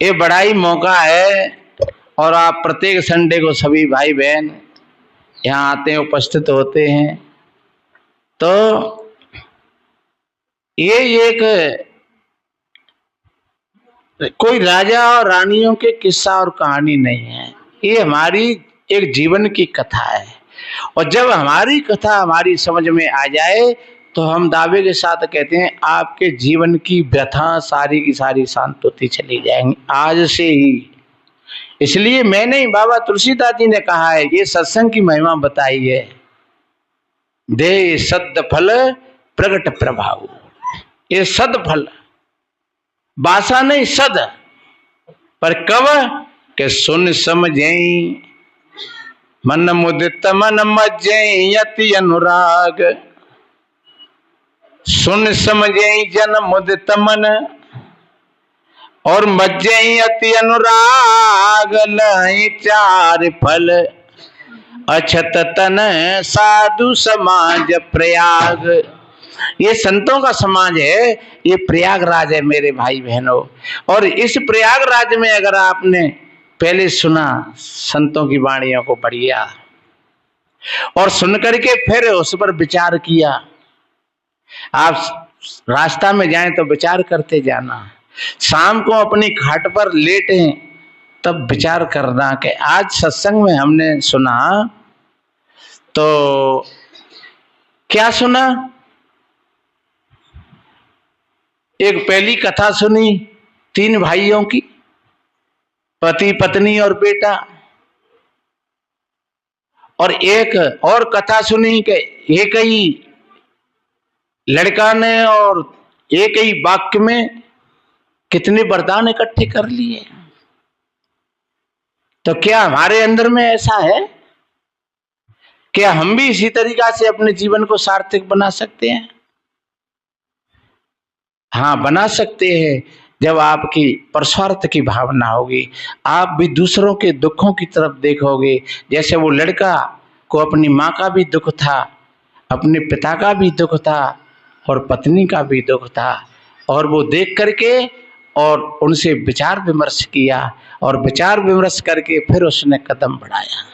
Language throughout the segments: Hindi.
ये बड़ा ही मौका है और आप प्रत्येक संडे को सभी भाई बहन यहाँ आते हैं, उपस्थित होते हैं। तो ये एक कोई राजा और रानियों के किस्सा और कहानी नहीं है, ये हमारी एक जीवन की कथा है। और जब हमारी कथा हमारी समझ में आ जाए तो हम दावे के साथ कहते हैं आपके जीवन की व्यथा सारी की सारी शांत होती चली जाएंगी आज से ही। इसलिए मैंने ही बाबा तुलसीदास जी ने कहा है, ये सत्संग की महिमा बताई है, दे सद फल प्रगट प्रभाव। ये सद फल बासा नहीं सद, पर कब के सुन समझें मन मुदित मन मज्जै यति अनुराग। सुन समझें जन मुदित मन और मज्जै अति अनुराग। लहि चार फल अछत तन साधु समाज प्रयाग। ये संतों का समाज है, ये प्रयागराज है मेरे भाई बहनों। और इस प्रयागराज में अगर आपने पहले सुना संतों की वाणियों को बढ़िया और सुन करके फिर उस पर विचार किया, आप रास्ता में जाएं तो विचार करते जाना, शाम को अपनी खाट पर लेटे तब विचार करना कि आज सत्संग में हमने सुना तो क्या सुना। एक पहली कथा सुनी 3 भाइयों की, पति पत्नी और बेटा। और एक और कथा सुनी कि एक ही लड़का ने और एक ही वाक्य में कितने वरदान इकट्ठे कर लिए। तो क्या हमारे अंदर में ऐसा है? क्या हम भी इसी तरीका से अपने जीवन को सार्थक बना सकते हैं? हाँ, बना सकते हैं जब आपकी परस्वार्थ की भावना होगी, आप भी दूसरों के दुखों की तरफ देखोगे। जैसे वो लड़का को अपनी माँ का भी दुख था, अपने पिता का भी दुख था और पत्नी का भी दुख था, और वो देख करके और उनसे विचार विमर्श किया और विचार विमर्श करके फिर उसने कदम बढ़ाया।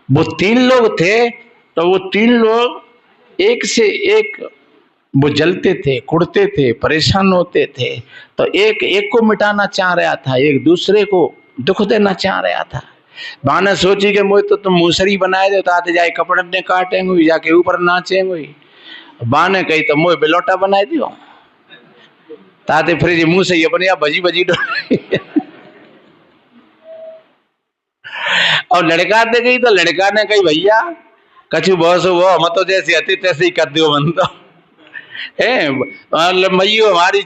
वो 3 लोग थे, तो वो 3 लोग एक से एक वो जलते थे, कुड़ते थे, परेशान होते थे। तो एक को मिटाना चाह रहा था, एक दूसरे को दुख देना चाह रहा था। माँ ने सोची कि मुझे तो तुम मूसरी बनाए दो, ताते जाए कपड़े ने काटेंगे, जाके ऊपर नाचेंगे। माँ ने कही तो मुझे बिलौटा बनाए दियो, ताते फिर मुंह से ये बनिया भजी भजी और लड़का दे गई तो लड़का ने कही भैया कछु बहुत वो हम तो जैसे अति तैसे ही कर दो मन तो मईयो हमारी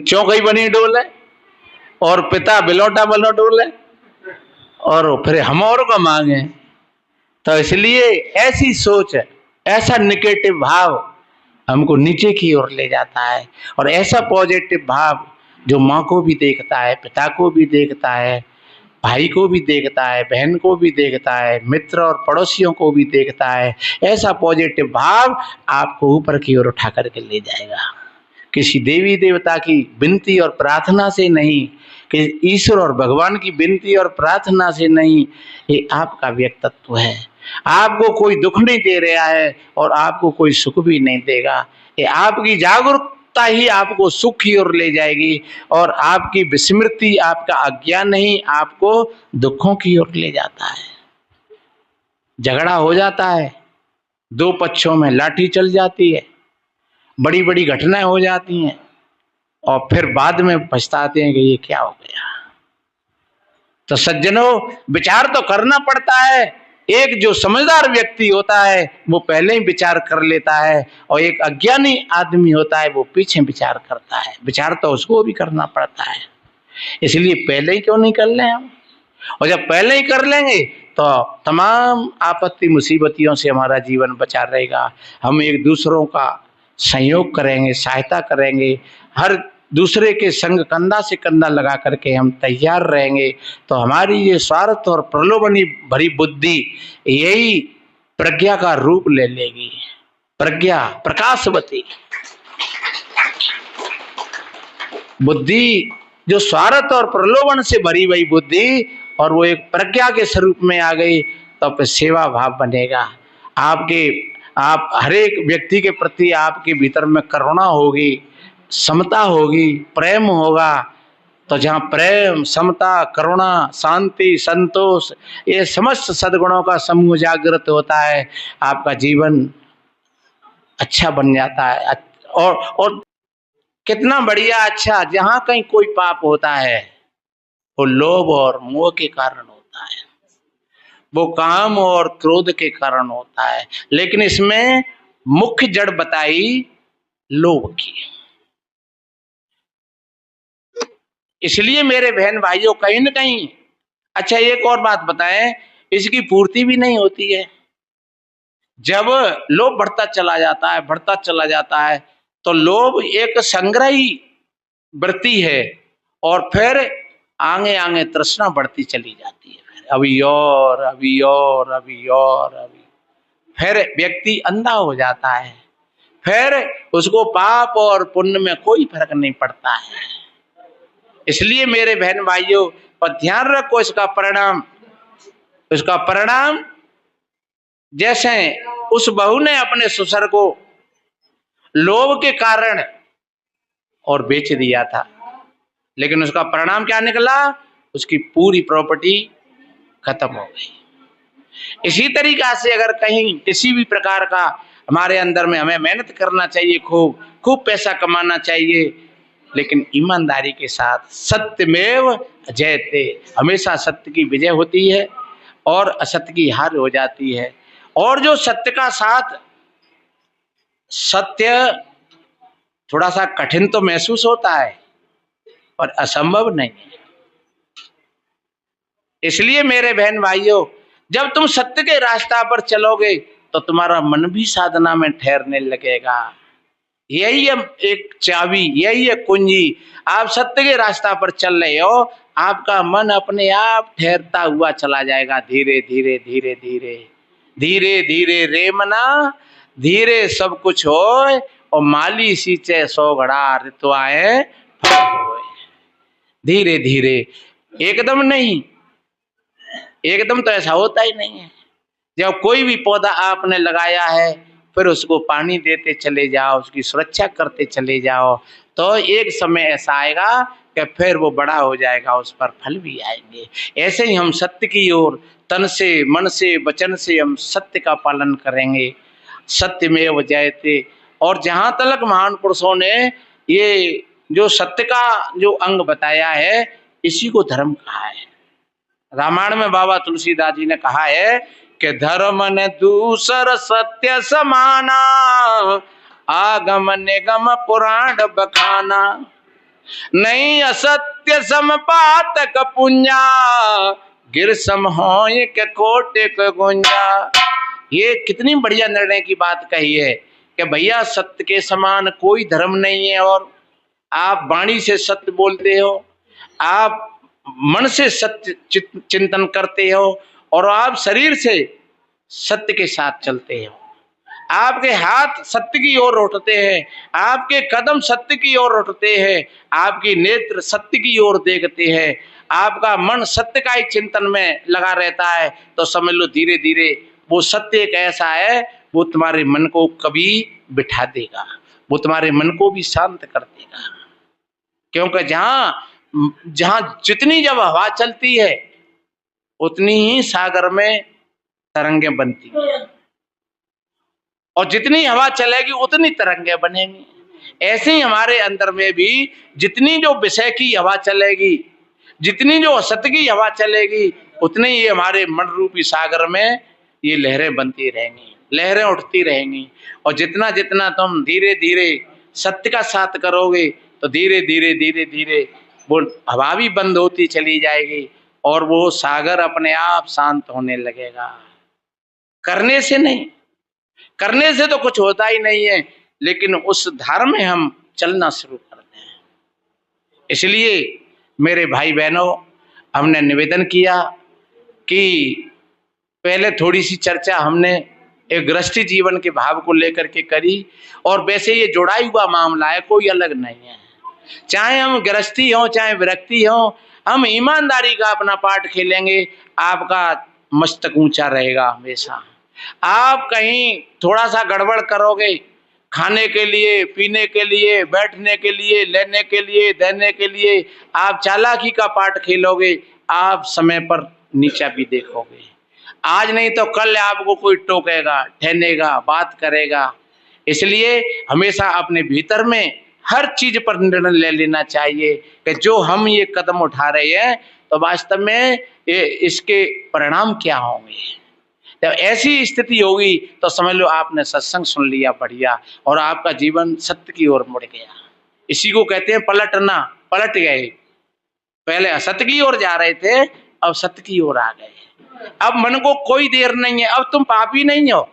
चौकई बनी डोले और पिता बिलौटा बनो डोले और फिर हम और को मांगे। तो इसलिए ऐसी सोच, ऐसा निगेटिव भाव हमको नीचे की ओर ले जाता है, और ऐसा पॉजिटिव भाव जो माँ को भी देखता है, पिता को भी देखता है, भाई को भी देखता है, बहन को भी देखता है, मित्र और पड़ोसियों को भी देखता है, ऐसा पॉजिटिव भाव आपको ऊपर की ओर उठा करके ले जाएगा। किसी देवी देवता की विनती और प्रार्थना से नहीं, कि ईश्वर और भगवान की विनती और प्रार्थना से नहीं, ये आपका व्यक्तित्व है। आपको कोई दुख नहीं दे रहा है और आपको कोई सुख भी नहीं देगा। ये आपकी जागरूकता ही आपको सुख की ओर ले जाएगी, और आपकी विस्मृति, आपका अज्ञान नहीं आपको दुखों की ओर ले जाता है। झगड़ा हो जाता है, 2 पक्षों में लाठी चल जाती है, बड़ी बड़ी घटनाएं हो जाती हैं, और फिर बाद में पछताते हैं कि ये क्या हो गया। तो सज्जनों, विचार तो करना पड़ता है। एक जो समझदार व्यक्ति होता है वो पहले ही विचार कर लेता है, और एक अज्ञानी आदमी होता है वो पीछे विचार करता है। विचार तो उसको भी करना पड़ता है, इसलिए पहले ही क्यों नहीं कर लें हम। और जब पहले ही कर लेंगे तो तमाम आपत्ति मुसीबतियों से हमारा जीवन बचा रहेगा। हम एक दूसरों का सहयोग करेंगे, सहायता करेंगे, हर दूसरे के संग कंधा से कंधा लगा करके हम तैयार रहेंगे, तो हमारी ये स्वार्थ और प्रलोभनी भरी बुद्धि यही प्रज्ञा का रूप ले लेगी। प्रज्ञा प्रकाशवती बुद्धि जो स्वार्थ और प्रलोभन से भरी हुई बुद्धि और वो एक प्रज्ञा के स्वरूप में आ गई, तो फिर सेवा भाव बनेगा। आप हर एक व्यक्ति के प्रति आपके भीतर में करुणा होगी, समता होगी, प्रेम होगा। तो जहाँ प्रेम, समता, करुणा, शांति, संतोष, ये समस्त सद्गुणों का समूह जागृत होता है, आपका जीवन अच्छा बन जाता है। और कितना बढ़िया अच्छा, जहाँ कहीं कोई पाप होता है वो लोभ और मोह के कारण होता है, वो काम और क्रोध के कारण होता है, लेकिन इसमें मुख्य जड़ बताई लोभ की। इसलिए मेरे बहन भाइयों, कहीं न कहीं अच्छा एक और बात बताएं, इसकी पूर्ति भी नहीं होती है। जब लोभ बढ़ता चला जाता है तो लोभ एक संग्रही वृत्ति है, और फिर आगे आगे तृष्णा बढ़ती चली जाती है, अभी और अभी और अभी और अभी, फिर व्यक्ति अंधा हो जाता है, फिर उसको पाप और पुण्य में कोई फर्क नहीं पड़ता है। इसलिए मेरे बहन भाइयों, पर ध्यान रखो इसका परिणाम जैसे उस बहू ने अपने ससुर को लोभ के कारण और बेच दिया था, लेकिन उसका परिणाम क्या निकला? उसकी पूरी प्रॉपर्टी खत्म हो गई। इसी तरीका से अगर कहीं किसी भी प्रकार का हमारे अंदर में, हमें मेहनत करना चाहिए, खूब पैसा कमाना चाहिए, लेकिन ईमानदारी के साथ, सत्यमेव जयते, हमेशा सत्य की विजय होती है और असत्य की हार हो जाती है। और जो सत्य का साथ, सत्य थोड़ा सा कठिन तो महसूस होता है पर असंभव नहीं है। इसलिए मेरे बहन भाइयों, जब तुम सत्य के रास्ता पर चलोगे तो तुम्हारा मन भी साधना में ठहरने लगेगा। यही है एक चाबी, यही है कुंजी। आप सत्य के रास्ता पर चल रहे हो, आपका मन अपने आप ठहरता हुआ चला जाएगा, धीरे धीरे धीरे धीरे धीरे धीरे रे मना, धीरे सब कुछ होए, और माली सींचे सौ घड़ा ऋतुआए फल होए। धीरे धीरे, एकदम नहीं, एकदम तो ऐसा होता ही नहीं है। जब कोई भी पौधा आपने लगाया है, फिर उसको पानी देते चले जाओ, उसकी सुरक्षा करते चले जाओ, तो एक समय ऐसा आएगा कि फिर वो बड़ा हो जाएगा, उस पर फल भी आएंगे। ऐसे ही हम सत्य की ओर तन से, मन से, वचन से हम सत्य का पालन करेंगे, सत्यमेव जयते। और जहां तक महान पुरुषों ने ये जो सत्य का जो अंग बताया है, इसी को धर्म कहा है। रामायण में बाबा तुलसीदास जी ने कहा है कि धर्म ने दूसर सत्य समाना, आगम निगम पुराण बखाना, नहीं असत्य समपातक पुंजा, गिर सम होय के कोटि के गुंजा। ये कितनी बढ़िया निर्णय की बात कही है कि भैया सत्य के समान कोई धर्म नहीं है, और आप वाणी से सत्य बोलते हो, आप मन से सत्य चिंतन करते हो, और आप शरीर से सत्य के साथ चलते हो। आपके हाथ सत्य की ओर उठते हैं, आपके कदम सत्य की ओर उठते हैं, आपकी नेत्र सत्य की ओर देखते हैं, आपका मन सत्य का ही चिंतन में लगा रहता है, तो समझ लो धीरे धीरे वो सत्य एक ऐसा है, वो तुम्हारे मन को कभी बिठा देगा, वो तुम्हारे मन को भी शांत कर देगा। क्योंकि जहां जितनी जब हवा चलती है, उतनी ही सागर में तरंगें बनती हैं, और जितनी हवा चलेगी उतनी तरंगें बनेंगी। ऐसे ही हमारे अंदर में भी जितनी जो विषय की हवा चलेगी, जितनी जो असत्य की हवा चलेगी, उतने ही हमारे मन रूपी सागर में ये लहरें बनती रहेंगी, लहरें उठती रहेंगी। और जितना जितना तुम धीरे धीरे सत्य का साथ करोगे, तो धीरे धीरे धीरे धीरे वो हवा भी बंद होती चली जाएगी, और वो सागर अपने आप शांत होने लगेगा। करने से नहीं, करने से तो कुछ होता ही नहीं है, लेकिन उस धार में हम चलना शुरू करते हैं। इसलिए मेरे भाई बहनों, हमने निवेदन किया कि पहले थोड़ी सी चर्चा हमने एक गृहस्थी जीवन के भाव को लेकर के करी, और वैसे ये जुड़ा हुआ मामला है, कोई अलग नहीं है। चाहे हम गृहस्थी हो चाहे विरक्ति हो, हम ईमानदारी का अपना पाठ खेलेंगे, आपका मस्तक ऊंचा रहेगा हमेशा। आप कहीं थोड़ा सा गड़बड़ करोगे, खाने के लिए, पीने के लिए, बैठने के लिए, लेने के लिए, देने के लिए आप चालाकी का पाठ खेलोगे, आप समय पर नीचा भी देखोगे। आज नहीं तो कल आपको कोई टोकेगा, ठहनेगा, बात करेगा। इसलिए हमेशा अपने भीतर में हर चीज पर निर्णय ले लेना चाहिए कि जो हम ये कदम उठा रहे हैं तो वास्तव में इसके परिणाम क्या होंगे। जब ऐसी स्थिति होगी तो समझ लो आपने सत्संग सुन लिया बढ़िया, और आपका जीवन सत्य की ओर मुड़ गया। इसी को कहते हैं पलटना, पलट गए। पहले असत्य की ओर जा रहे थे, अब सत्य की ओर आ गए। अब मन को कोई देर नहीं है, अब तुम पापी नहीं हो।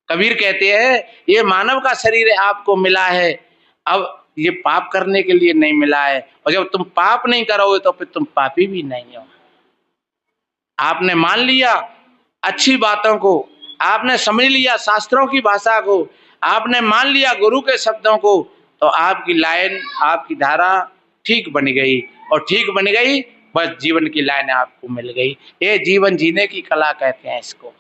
कबीर कहते हैं ये मानव का शरीर आपको मिला है, अब ये पाप करने के लिए नहीं मिला है, और जब तुम पाप नहीं करोगे तो फिर तुम पापी भी नहीं हो। आपने मान लिया अच्छी बातों को, आपने समझ लिया शास्त्रों की भाषा को, आपने मान लिया गुरु के शब्दों को, तो आपकी लाइन, आपकी धारा ठीक बन गई, और ठीक बन गई बस जीवन की लाइन आपको मिल गई। ये जीवन जीने की कला कहते हैं इसको।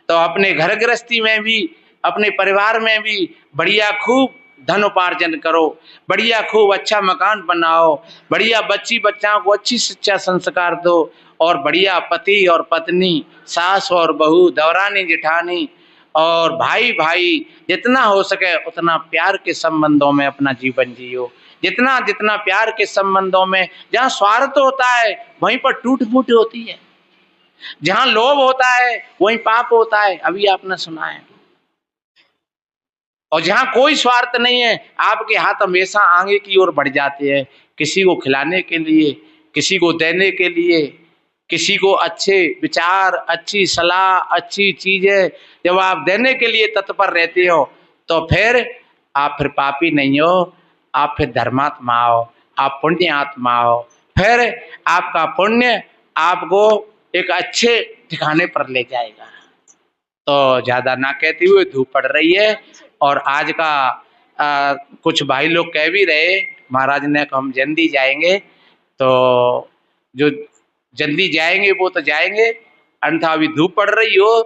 तो अपने घर गृहस्थी में भी, अपने परिवार में भी बढ़िया खूब धन उपार्जन करो, बढ़िया खूब अच्छा मकान बनाओ, बढ़िया बच्ची बच्चाओं को अच्छी शिक्षा संस्कार दो, और बढ़िया पति और पत्नी, सास और बहू, दौरानी जेठानी और भाई भाई, जितना हो सके उतना प्यार के संबंधों में अपना जीवन जियो। जितना जितना प्यार के संबंधों में, जहाँ स्वार्थ होता है वहीं पर टूट फूट होती है, जहां लोभ होता है वहीं पाप होता है, अभी आपने सुना है। और जहां कोई स्वार्थ नहीं है, आपके हाथ हमेशा आगे की ओर बढ़ जाते हैं, किसी को खिलाने के लिए, किसी को देने के लिए, किसी को अच्छे विचार, अच्छी सलाह, अच्छी चीजें जब आप देने के लिए तत्पर रहते हो, तो फिर आप फिर पापी नहीं हो, आप फिर धर्मात्मा हो, आप पुण्य आत्मा हो। फिर आपका पुण्य आपको एक अच्छे ठिकाने पर ले जाएगा। तो ज्यादा ना कहते हुए, धूप पड़ रही है, और आज का कुछ भाई लोग कह भी रहे महाराज ने कि हम जल्दी जाएंगे, तो जो जल्दी जाएंगे वो तो जाएंगे, अन्यथा अभी धूप पड़ रही हो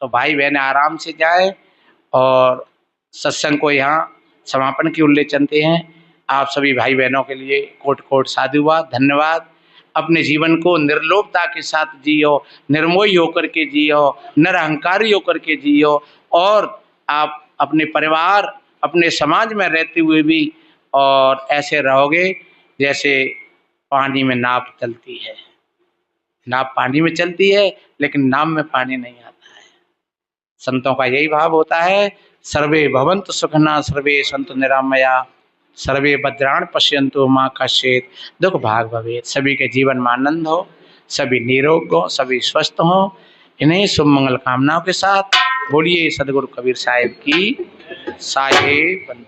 तो भाई बहन आराम से जाए, और सत्संग को यहाँ समापन की ओर ले चलते हैं। आप सभी भाई बहनों के लिए कोट कोट साधुवाद, धन्यवाद। अपने जीवन को निर्लोभता के साथ जियो, निर्मोही होकर के जियो, निरहंकारी होकर के जियो, और आप अपने परिवार, अपने समाज में रहते हुए भी और ऐसे रहोगे जैसे पानी में नाव चलती है। नाव पानी में चलती है लेकिन नाव में पानी नहीं आता है। संतों का यही भाव होता है, सर्वे भवन्तु सुखिनः, सर्वे सन्तु निरामया, सर्वे भद्राणि पश्यन्तु मा कश्चित् दुःख भाग् भवेत्। सभी के जीवन में आनंद हो, सभी निरोग हो, सभी स्वस्थ हो। इन्हीं शुभ मंगल कामनाओं के साथ बोलिए सदगुरु कबीर साहिब की साहिब।